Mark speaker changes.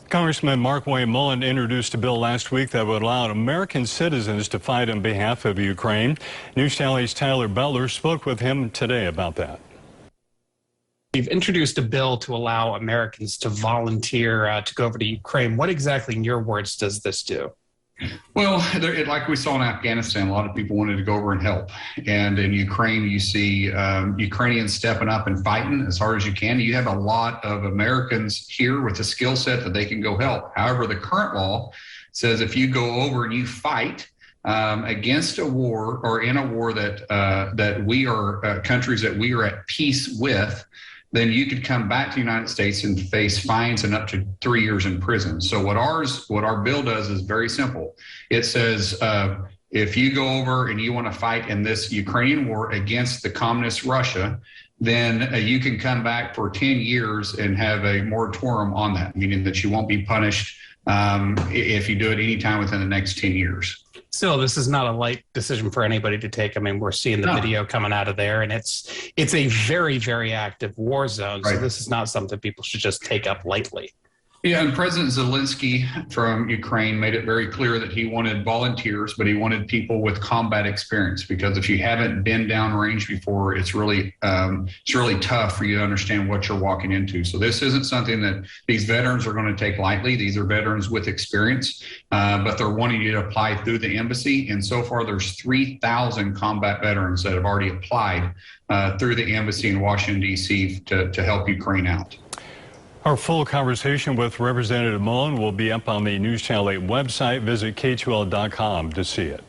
Speaker 1: Congressman Markwayne Mullin introduced a bill last week that would allow American citizens to fight on behalf of Ukraine. News Tally's Tyler Butler spoke with him today about that.
Speaker 2: We've introduced a bill to allow Americans to volunteer to go over to Ukraine. What exactly, in your words, does this do?
Speaker 3: Well, like we saw in Afghanistan, a lot of people wanted to go over and help. And in Ukraine, you see Ukrainians stepping up and fighting as hard as you can. You have a lot of Americans here with the skill set that they can go help. However, the current law says if you go over and you fight against a war or in a war that we are countries that we are at peace with, then you could come back to the United States and face fines and up to 3 years in prison. So what our bill does is very simple. It says if you go over and you want to fight in this Ukrainian war against the communist Russia, then you can come back for 10 years and have a moratorium on that, meaning that you won't be punished if you do it anytime within the next 10 years.
Speaker 2: Still, this is not a light decision for anybody to take. I mean, we're seeing the video coming out of there, and it's a very, very active war zone. So this is not something people should just take up lightly.
Speaker 3: Yeah, and President Zelensky from Ukraine made it very clear that he wanted volunteers, but he wanted people with combat experience, because if you haven't been downrange before, it's really tough for you to understand what you're walking into. So this isn't something that these veterans are going to take lightly. These are veterans with experience, but they're wanting you to apply through the embassy. And so far, there's 3,000 combat veterans that have already applied through the embassy in Washington, D.C. to help Ukraine out.
Speaker 1: Our full conversation with Representative Mullin will be up on the News Channel 8 website. Visit K2L.com to see it.